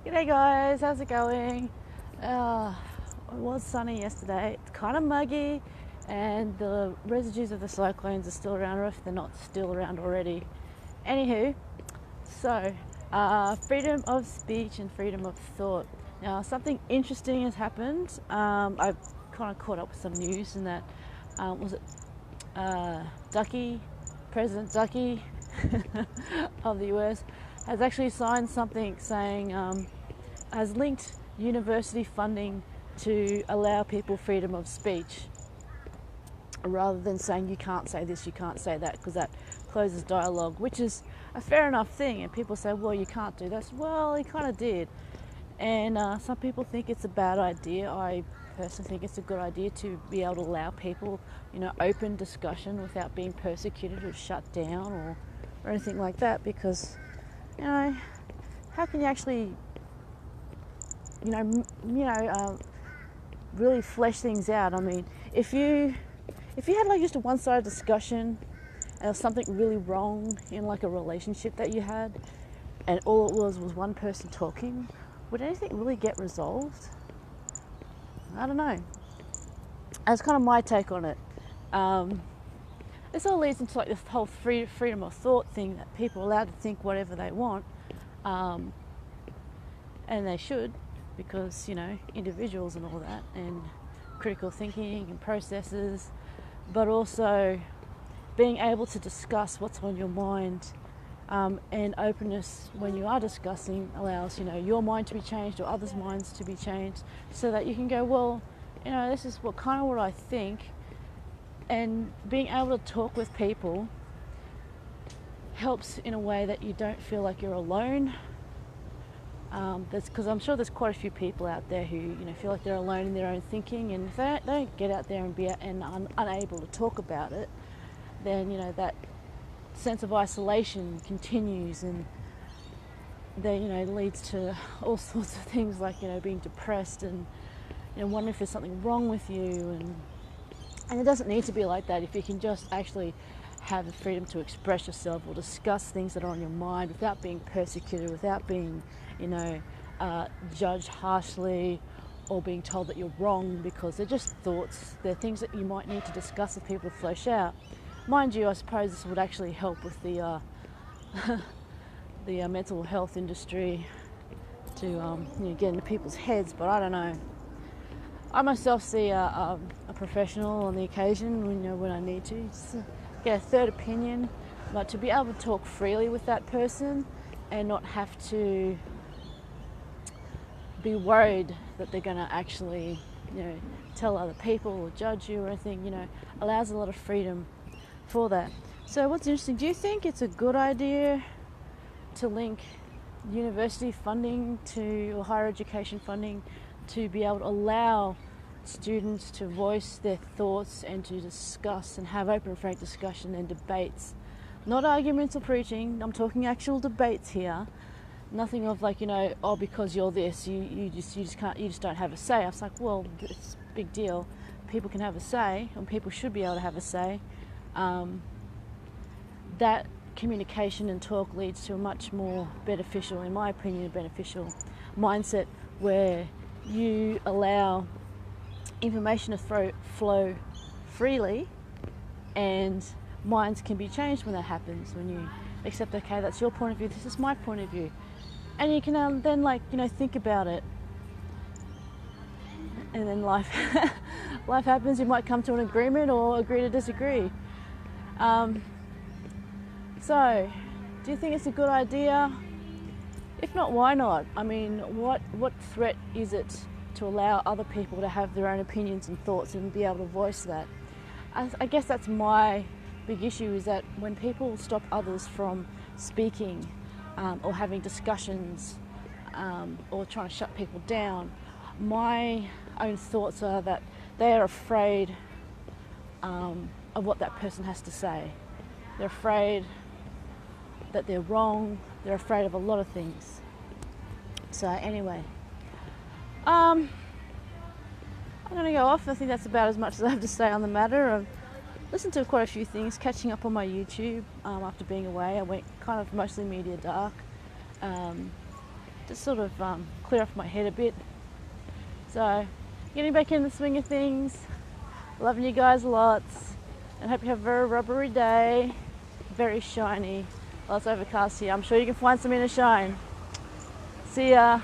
G'day guys, how's it going? It was sunny yesterday. It's kind of muggy and the residues of the cyclones are still around, or if they're not still around already. Anywho, so freedom of speech and freedom of thought. Now something interesting has happened. I've kind of caught up with some news in that, was it Duckie, President Duckie of the US has actually signed something saying, has linked university funding to allow people freedom of speech, rather than saying you can't say this, you can't say that, because that closes dialogue, which is a fair enough thing. And people say, well, you can't do that. Well, he kind of did. And some people think it's a bad idea. I personally think it's a good idea to be able to allow people, open discussion without being persecuted or shut down or anything like that, because how can you actually really flesh things out? I mean, if you had like just a one-sided discussion and there was something really wrong in like a relationship that you had, and all it was one person talking, would anything really get resolved? I don't know. That's kind of my take on it. This all leads into like this whole freedom of thought thing, that people are allowed to think whatever they want, and they should, because individuals and all that, and critical thinking and processes, but also being able to discuss what's on your mind, and openness when you are discussing allows your mind to be changed or others' minds to be changed, so that you can go, well, this is what I think. And being able to talk with people helps in a way that you don't feel like you're alone. Because I'm sure there's quite a few people out there who feel like they're alone in their own thinking, and if they don't get out there and be unable to talk about it, then that sense of isolation continues, and then leads to all sorts of things like being depressed and wondering if there's something wrong with you, and it doesn't need to be like that if you can just actually have the freedom to express yourself or discuss things that are on your mind without being persecuted, without being judged harshly, or being told that you're wrong, because they're just thoughts. They're things that you might need to discuss with people to flesh out. Mind you, I suppose this would actually help with the the mental health industry to get into people's heads, but I don't know. I myself see a professional on the occasion when I need to, just get a third opinion, but to be able to talk freely with that person and not have to be worried that they're going to actually tell other people or judge you or anything, allows a lot of freedom for that. So what's interesting, do you think it's a good idea to link university funding or higher education funding to be able to allow students to voice their thoughts and to discuss and have open and frank discussion and debates? Not arguments or preaching, I'm talking actual debates here. Nothing of like, because you're this, you just don't have a say. I was like, well, it's a big deal. People can have a say, and people should be able to have a say. That communication and talk leads to a much more beneficial, in my opinion, beneficial mindset, where you allow information to flow freely, and minds can be changed when that happens, when you accept, okay, that's your point of view, this is my point of view, and you can then think about it, and then life happens. You might come to an agreement or agree to disagree. So do you think it's a good idea? If not, why not? I mean, what threat is it to allow other people to have their own opinions and thoughts and be able to voice that? I guess that's my big issue, is that when people stop others from speaking, or having discussions, or trying to shut people down, my own thoughts are that they are afraid of what that person has to say. They're afraid that they're wrong. They're afraid of a lot of things. So anyway, I'm going to go off. I think that's about as much as I have to say on the matter. I've listened to quite a few things, catching up on my YouTube after being away. I went kind of mostly media dark. just sort of clear off my head a bit. So, getting back in the swing of things. Loving you guys lots, and hope you have a very rubbery day. Very shiny. Well, it's overcast here. I'm sure you can find some inner shine. See ya.